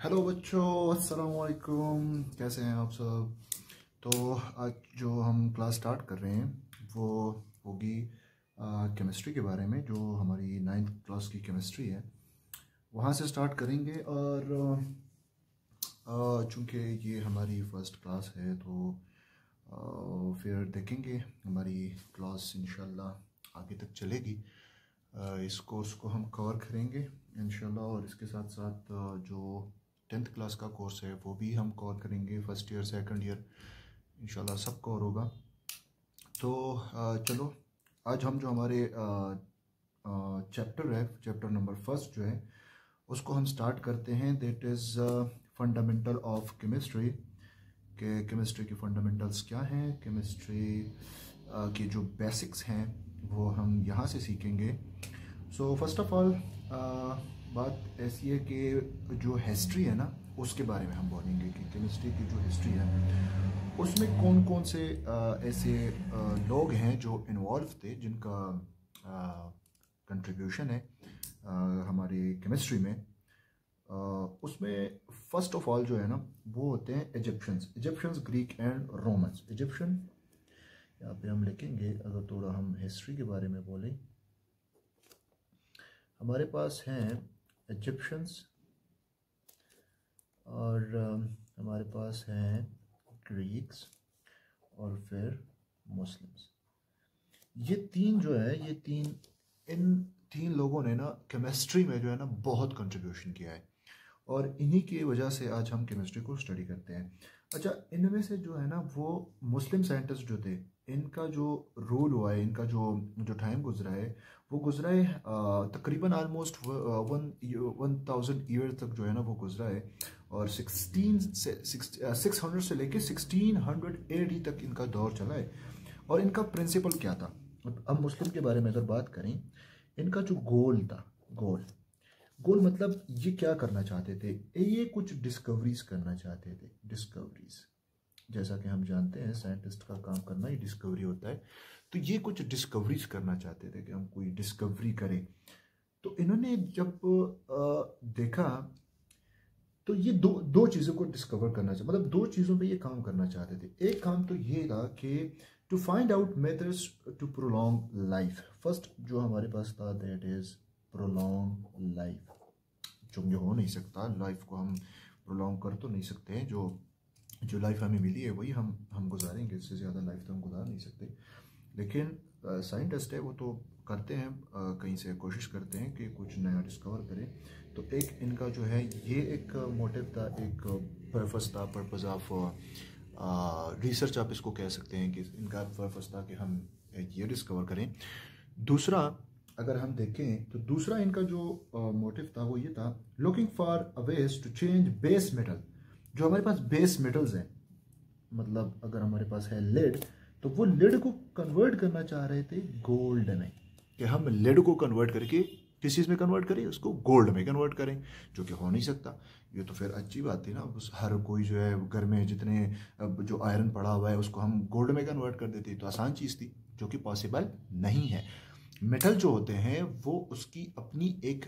Hello बच्चों, अस्सलाम वालेकुम। कैसे हैं आप सब? तो आज जो हम क्लास स्टार्ट कर रहे हैं वो होगी केमिस्ट्री के बारे में। जो हमारी 9th क्लास की केमिस्ट्री है वहाँ से स्टार्ट करेंगे। और चूँकि ये हमारी फर्स्ट क्लास है तो फिर देखेंगे हमारी क्लास इंशाल्लाह आगे तक चलेगी। इस कोर्स को हम कवर करेंगे इंशाल्लाह, और इसके साथ साथ जो 10th क्लास का कोर्स है वो भी हम कवर करेंगे। फर्स्ट ईयर सेकंड ईयर इंशाल्लाह सब कवर होगा। तो चलो आज हम जो हमारे चैप्टर है, चैप्टर नंबर फर्स्ट जो है उसको हम स्टार्ट करते हैं। That is fundamental of chemistry. के केमिस्ट्री की फंडामेंटल्स क्या हैं, केमिस्ट्री की जो बेसिक्स हैं वो हम यहाँ से सीखेंगे। सो फर्स्ट ऑफ ऑल बात ऐसी है कि जो हिस्ट्री है ना उसके बारे में हम बोलेंगे कि केमिस्ट्री की जो हिस्ट्री है उसमें कौन कौन से ऐसे लोग हैं जो इन्वॉल्व थे, जिनका कंट्रीब्यूशन है हमारे केमिस्ट्री में। उसमें फर्स्ट ऑफ ऑल जो है ना वो होते हैं Egyptians, Greek and Romans. Egyptian यहाँ पे हम लिखेंगे। अगर थोड़ा हम हिस्ट्री के बारे में बोलें, हमारे पास हैं इजिप्शियंस और हमारे पास हैं ग्रीक्स और फिर मुस्लिम्स। ये तीन जो है, इन तीन लोगों ने ना केमिस्ट्री में जो है ना बहुत कंट्रीब्यूशन किया है, और इन्हीं की वजह से आज हम केमिस्ट्री को स्टडी करते हैं। अच्छा, इनमें से जो है ना वो मुस्लिम साइंटिस्ट जो थे, इनका जो रूल हुआ है, इनका जो टाइम गुजरा है वो गुजरा है तकरीबन आलमोस्ट 1000 ईयर तक जो है ना वो गुजरा है। और 600 से लेके 1680 तक इनका दौर चला है। और इनका प्रिंसिपल क्या था? अब मुस्लिम के बारे में अगर बात करें, इनका जो गोल था, गोल मतलब ये क्या करना चाहते थे? ये कुछ डिस्कवरीज करना चाहते थे। डिस्कवरीज, जैसा कि हम जानते हैं साइंटिस्ट का काम करना ही डिस्कवरी होता है। तो ये कुछ डिस्कवरीज करना चाहते थे कि हम कोई डिस्कवरी करें। तो इन्होंने जब देखा तो ये दो चीज़ों को डिस्कवर करना चाहिए, मतलब दो चीज़ों पे ये काम करना चाहते थे। एक काम तो ये था कि to find out methods to prolong life. First जो हमारे पास था दैट इज प्रोलॉन्ग लाइफ। जो हो नहीं सकता, लाइफ को हम प्रोलॉन्ग कर तो नहीं सकते हैं। जो लाइफ हमें मिली है वही हम गुजारेंगे, इससे ज़्यादा लाइफ तो हम गुजार नहीं सकते। लेकिन साइंटिस्ट है वो तो करते हैं, कहीं से कोशिश करते हैं कि कुछ नया डिस्कवर करें। तो एक इनका जो है ये एक मोटिव था, एक पर्पस था, पर्पस ऑफ रिसर्च आप इसको कह सकते हैं कि इनका पर्पस था कि हम ये डिस्कवर करें। दूसरा अगर हम देखें तो दूसरा इनका जो मोटिव था वो ये था, looking for ways to change base metal. जो हमारे पास बेस मेटल्स हैं, मतलब अगर हमारे पास है लेड, तो वो लेड को कन्वर्ट करना चाह रहे थे गोल्ड में, कि हम लेड को कन्वर्ट करके किस चीज़ में कन्वर्ट करें, उसको गोल्ड में कन्वर्ट करें, जो कि हो नहीं सकता। ये तो फिर अच्छी बात थी ना, उस हर कोई जो है घर में जितने जो आयरन पड़ा हुआ है उसको हम गोल्ड में कन्वर्ट कर देते, तो आसान चीज़ थी, जो कि पॉसिबल नहीं है। मेटल जो होते हैं वो उसकी अपनी एक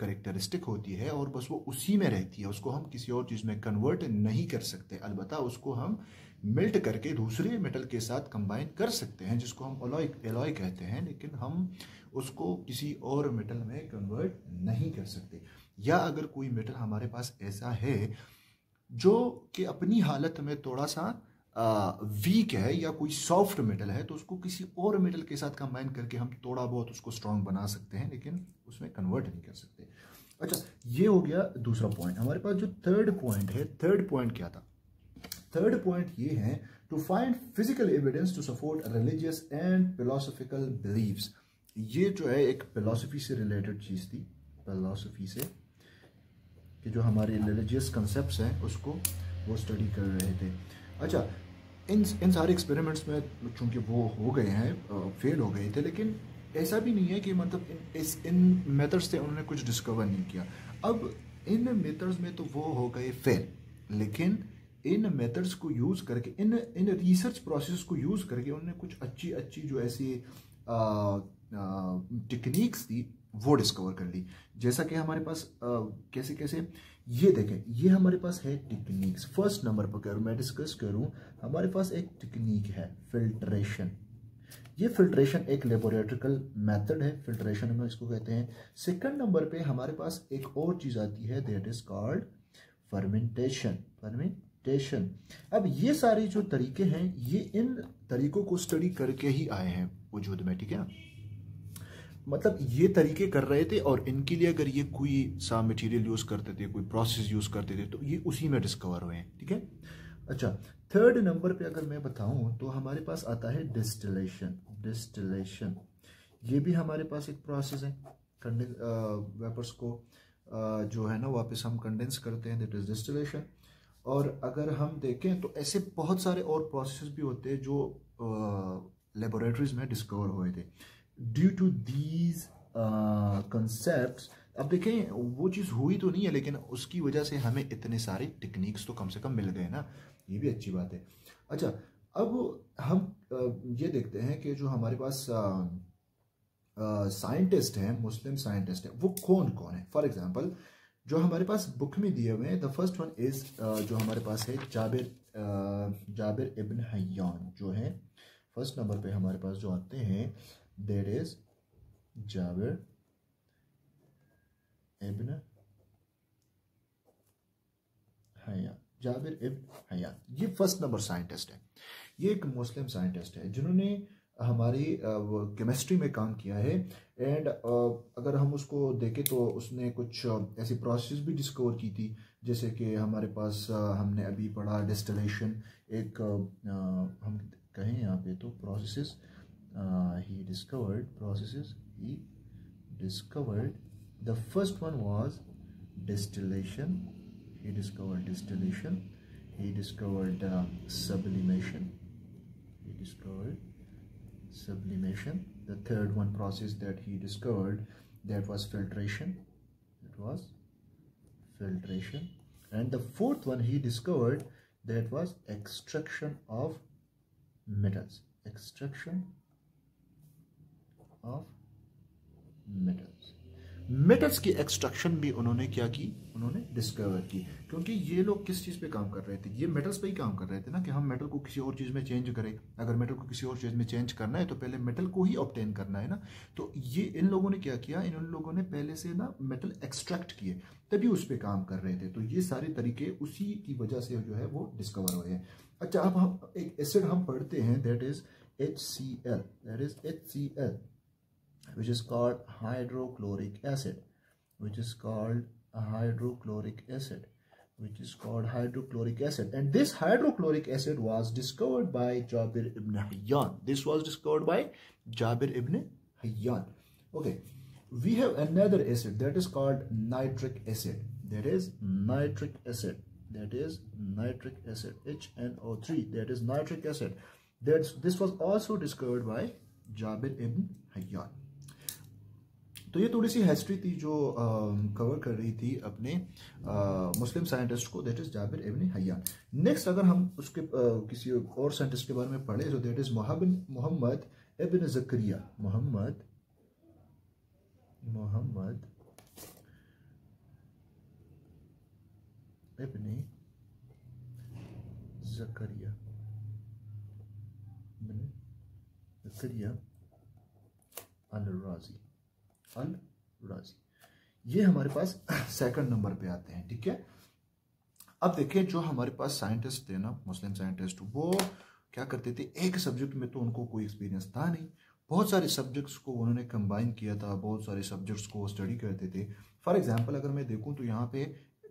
करेक्टरिस्टिक होती है और बस वो उसी में रहती है, उसको हम किसी और चीज़ में कन्वर्ट नहीं कर सकते। अलबत्ता उसको हम मेल्ट करके दूसरे मेटल के साथ कंबाइन कर सकते हैं, जिसको हम एलॉय कहते हैं, लेकिन हम उसको किसी और मेटल में कन्वर्ट नहीं कर सकते। या अगर कोई मेटल हमारे पास ऐसा है जो कि अपनी हालत में थोड़ा सा वीक है या कोई सॉफ्ट मेटल है, तो उसको किसी और मेटल के साथ कंबाइन करके हम थोड़ा बहुत उसको स्ट्रांग बना सकते हैं, लेकिन उसमें कन्वर्ट नहीं कर सकते। अच्छा, ये हो गया दूसरा पॉइंट। हमारे पास जो थर्ड पॉइंट है, थर्ड पॉइंट क्या था? थर्ड पॉइंट ये है, to find physical evidence to support religious and philosophical believes. ये जो है एक फिलोसफी से रिलेटेड चीज़ थी, फिलोसफी से, कि जो हमारे रिलीजियस कंसेप्ट्स हैं उसको वो स्टडी कर रहे थे। अच्छा, इन सारे एक्सपेरिमेंट्स में चूँकि वो हो गए हैं, फेल हो गए थे, लेकिन ऐसा भी नहीं है कि मतलब इन मेथड्स से उन्होंने कुछ डिस्कवर नहीं किया। अब इन मेथड्स में तो वो हो गए फेल, लेकिन इन मेथड्स को यूज़ करके, इन रिसर्च प्रोसेस को यूज़ करके उन्होंने कुछ अच्छी जो ऐसी टेक्निक्स थी वो डिस्कवर कर ली। जैसा कि हमारे पास कैसे कैसे, ये देखें, ये हमारे पास है टेक्निक्स। फर्स्ट नंबर पर अगर मैं डिस्कस करूं, हमारे पास एक टेक्निक है फिल्ट्रेशन। ये फिल्ट्रेशन एक लेबोरेटरिकल मेथड है, फिल्ट्रेशन हम इसको कहते हैं। सेकंड नंबर पे हमारे पास एक और चीज़ आती है, that is called fermentation. Fermentation, अब ये सारे जो तरीके हैं, ये इन तरीकों को स्टडी करके ही आए हैं वजूद में, ठीक है। मतलब ये तरीके कर रहे थे और इनके लिए अगर ये कोई सा मटेरियल यूज़ करते थे, कोई प्रोसेस यूज़ करते थे, तो ये उसी में डिस्कवर हुए हैं, ठीक है। अच्छा, थर्ड नंबर पे अगर मैं बताऊं तो हमारे पास आता है डिस्टिलेशन। डिस्टिलेशन ये भी हमारे पास एक प्रोसेस है। वेपर्स को जो है ना वापस हम कंडेंस करते हैं, दैट इज डिस्टिलेशन। और अगर हम देखें तो ऐसे बहुत सारे और प्रोसेस भी होते हैं जो लेबोरेटरीज में डिस्कवर हुए थे। ड्यू टू दीज कंसेप्ट्स, अब देखें वो चीज़ हुई तो नहीं है, लेकिन उसकी वजह से हमें इतने सारे टेक्निक्स तो कम से कम मिल गए ना, ये भी अच्छी बात है। अच्छा, अब हम ये देखते हैं कि जो हमारे पास साइंटिस्ट हैं, मुस्लिम साइंटिस्ट हैं, वो कौन कौन है। फॉर एग्जांपल जो हमारे पास बुक में दिए हुए हैं, द फर्स्ट वन इज जो हमारे पास है जाबिर इब्न हय्यान जो है फर्स्ट नंबर पे हमारे पास जो आते हैं, that is Jabir ibn हय्यान। Jabir ibn हय्यान ये फर्स्ट नंबर साइंटिस्ट है। ये एक मुस्लिम साइंटिस्ट है जिन्होंने हमारी केमिस्ट्री में काम किया है। एंड अगर हम उसको देखें तो उसने कुछ ऐसी प्रोसेस भी डिस्कवर की थी, जैसे कि हमारे पास हमने अभी पढ़ा डिस्टिलेशन, एक हम कहें यहाँ पे तो processes he discovered the first one was distillation. He discovered distillation. He discovered sublimation. The third one process that he discovered, that was filtration. And the fourth one he discovered, that was extraction of metals. Metals की extraction भी उन्होंने क्या की, उन्होंने discover की। क्योंकि ये लोग किस चीज़ पे काम कर रहे थे, ये मेटल्स पे ही काम कर रहे थे ना, कि हम मेटल को किसी और चीज़ में चेंज करें। अगर मेटल को किसी और चीज़ में चेंज करना है तो पहले मेटल को ही ऑब्टेन करना है ना। तो ये इन लोगों ने क्या किया, इन लोगों ने पहले से ना मेटल एक्सट्रैक्ट किए, तभी उस पर काम कर रहे थे। तो ये सारे तरीके उसी की वजह से जो है वो डिस्कवर हुए हैं। अच्छा, अब हम एक एसिड हम पढ़ते हैं, that is HCl, which is called hydrochloric acid, and this hydrochloric acid was discovered by Jabir ibn Hayyan. Okay, we have another acid that is called nitric acid. HNO3, that is nitric acid. This was also discovered by Jabir ibn Hayyan. तो ये थोड़ी सी history थी जो cover कर रही थी अपने Muslim scientist को, that is Jabir ibn Hayyan. Next अगर हम उसके किसी और साइंटिस्ट के बारे में पढ़े तो दैट इज मोहम्मद इब्न ज़करिया। मोहम्मद इब्न ज़करिया अल राजी, ये हमारे पास सेकंड नंबर पे आते हैं, ठीक है। अब देखिए जो हमारे पास साइंटिस्ट थे ना, मुस्लिम साइंटिस्ट, वो क्या करते थे, एक सब्जेक्ट में तो उनको कोई एक्सपीरियंस था नहीं, बहुत सारे सब्जेक्ट्स को उन्होंने कंबाइन किया था, बहुत सारे सब्जेक्ट्स को स्टडी करते थे। फॉर एग्जांपल अगर मैं देखूं तो यहाँ पे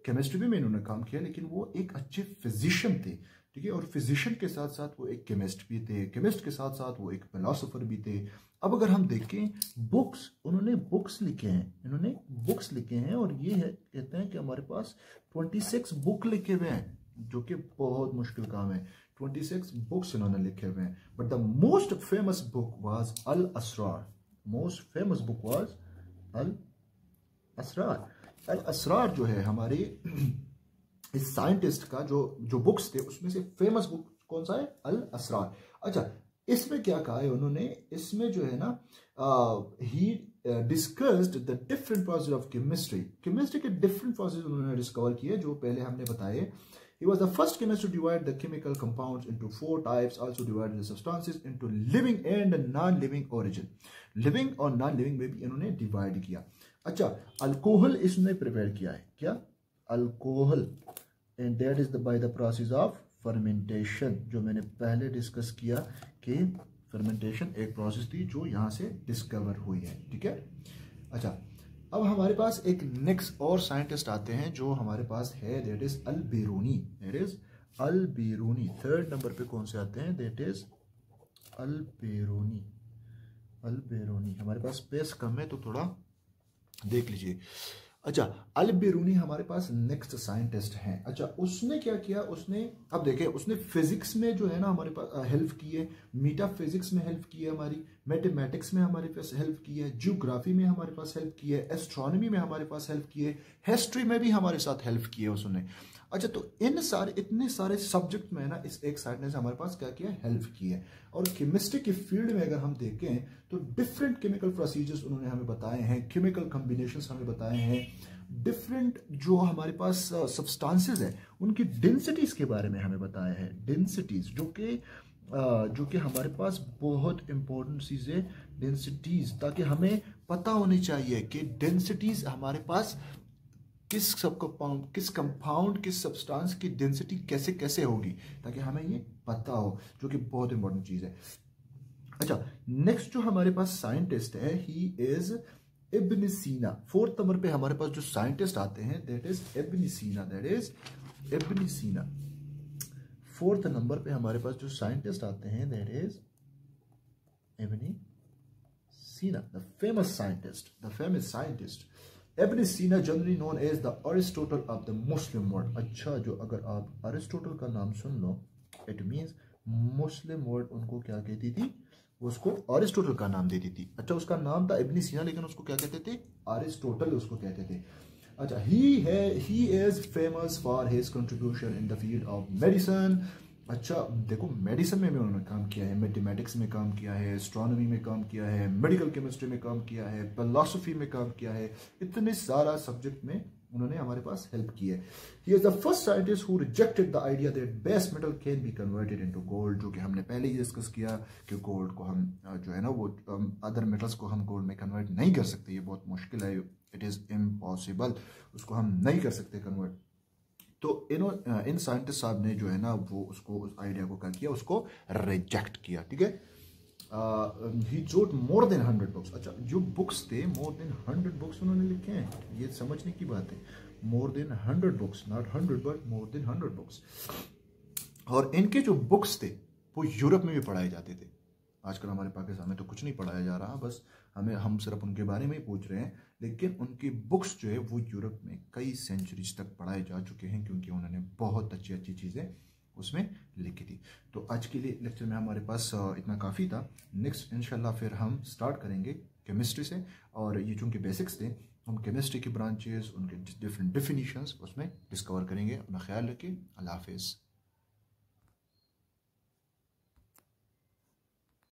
केमिस्ट्री में इन्होंने काम किया, लेकिन वो एक अच्छे फिजिशियन थे, ठीक है। और फिजिशियन के साथ साथ वो एक केमिस्ट भी थे, केमिस्ट के साथ साथ वो एक फिलोसोफर भी थे। अब अगर हम देखें बुक्स, इन्होंने बुक्स लिखे हैं और ये है, कहते हैं कि हमारे पास 26 बुक लिखे हुए हैं, जो कि बहुत मुश्किल काम है। 26 बुक्स इन्होंने लिखे हुए हैं, but the most famous book was Al Asrar. जो है हमारे इस साइंटिस्ट का जो बुक्स थे, उसमें से फेमस बुक कौन सा है, अल असरार। अच्छा, इसमें क्या कहा है उन्होंने, इसमें जो है ना ही discussed the different process of chemistry के डिफरेंट प्रोसेस उन्होंने डिस्कवर किए जो पहले हमने बताए। He was the first chemist to divide the chemical compounds into 4 types, also divided the substances into living and non-living origin. Living और non-living में भी इन्होंने डिवाइड किया। अच्छा, अल्कोहल इसने प्रिपेयर किया है, क्या? Alcohol, and that is by the process of fermentation, जो मैंने पहले डिस्कस किया कि फर्मेंटेशन एक प्रोसेस थी जो यहाँ से डिस्कवर हुई है, ठीक है। अच्छा, अब हमारे पास एक नेक्स्ट और साइंटिस्ट आते हैं जो हमारे पास है, that is Al Biruni. That is Al Biruni. Third number पे कौन से आते हैं? That is अल-बिरूनी। अल-बिरूनी, हमारे पास स्पेस कम है तो थोड़ा देख लीजिए। अच्छा, अल-बिरूनी हमारे पास नेक्स्ट साइंटिस्ट हैं। अच्छा, उसने क्या किया? उसने, अब देखें, उसने फिजिक्स में जो है ना हमारे पास हेल्प की है, मीटाफिजिक्स में हेल्प की है, हमारी मैथमेटिक्स में हमारे पास हेल्प की है, जियोग्राफी में हमारे पास हेल्प की है, एस्ट्रोनॉमी में हमारे पास हेल्प की है, हिस्ट्री में भी हमारे साथ हेल्प की है उसने। अच्छा, तो इतने सारे सब्जेक्ट में ना इस एक साइंटिस्ट ने हमारे पास क्या किया? हेल्प की है। और केमिस्ट्री की फील्ड में अगर हम देखें तो डिफरेंट केमिकल प्रोसीजर्स उन्होंने हमें बताए हैं, केमिकल कॉम्बिनेशंस हमें बताए हैं, डिफरेंट जो हमारे पास सब्सटेंसेस है उनकी डेंसिटीज के बारे में हमें बताया है। डेंसिटीज जो कि हमारे पास बहुत इंपॉर्टेंट चीज़ें, डेंसिटीज, ताकि हमें पता होनी चाहिए कि डेंसिटीज हमारे पास किस कंपाउंड किस सब्सटेंस की डेंसिटी कैसे कैसे होगी, ताकि हमें ये पता हो, जो कि बहुत इंपॉर्टेंट चीज़ है। अच्छा, नेक्स्ट जो हमारे पास साइंटिस्ट है, ही इज इब्न सीना। फोर्थ नंबर पे हमारे पास जो साइंटिस्ट आते हैं, दैट इज इब्न सीना। दैट इज इब्न सीना। फोर्थ नंबर पे हमारे पास जो साइंटिस्ट आते हैं, दैट इज इब्न सीना, the famous scientist. Ibn Sina generally known as the Aristotle of the Muslim world. अच्छा, जो अगर आप अरिस्टोटल का नाम सुन लो, इट मीन्स मुस्लिम वर्ल्ड उनको क्या कहती थी? उसको अरिस्टोटल का नाम देती थी। अच्छा, उसका नाम था इब्न सीना, लेकिन उसको क्या कहते थे? अरिस्टोटल उसको कहते थे। अच्छा, he is famous for his contribution in the field of medicine. अच्छा, देखो, मेडिसिन में भी उन्होंने काम किया है, मैथमेटिक्स में काम किया है, एस्ट्रोनॉमी में काम किया है, मेडिकल केमिस्ट्री में काम किया है, फिलॉसफी में काम किया है, इतने सारा सब्जेक्ट में उन्होंने हमारे पास हेल्प की है। He is the first scientist who rejected the idea that base metal can be converted into gold, जो कि हमने पहले ही डिस्कस किया कि गोल्ड को हम जो है ना वो अदर मेटल्स को हम गोल्ड में कन्वर्ट नहीं कर सकते, ये बहुत मुश्किल है, इट इज़ इम्पॉसिबल, उसको हम नहीं कर सकते कन्वर्ट। तो इन साइंटिस्ट साहब ने जो है ना वो उसको, उस आइडिया को क्या किया? उसको रिजेक्ट किया, ठीक है। He wrote more than 100 books. अच्छा, जो बुक्स थे, मोर देन 100 बुक्स उन्होंने लिखे हैं, ये समझने की बात है। More than 100 books, not 100 but more than 100 books. और इनके जो बुक्स थे वो यूरोप में भी पढ़ाए जाते थे। आजकल हमारे पाकिस्तान में तो कुछ नहीं पढ़ाया जा रहा, बस हम सिर्फ उनके बारे में ही पूछ रहे हैं, लेकिन उनकी बुक्स जो है वो यूरोप में कई सेंचुरीज तक पढ़ाए जा चुके हैं, क्योंकि उन्होंने बहुत अच्छी अच्छी चीज़ें उसमें लिखी थी। तो आज के लिए लेक्चर में हमारे पास इतना काफ़ी था। नेक्स्ट इंशाल्लाह फिर हम स्टार्ट करेंगे केमिस्ट्री से, और ये चूँकि बेसिक्स थे, हम केमिस्ट्री की ब्रांचेस, उनके डिफरेंट डिफिनीशंस उसमें डिस्कवर करेंगे। अपना ख्याल रखिए। अल्लाह हाफिज़।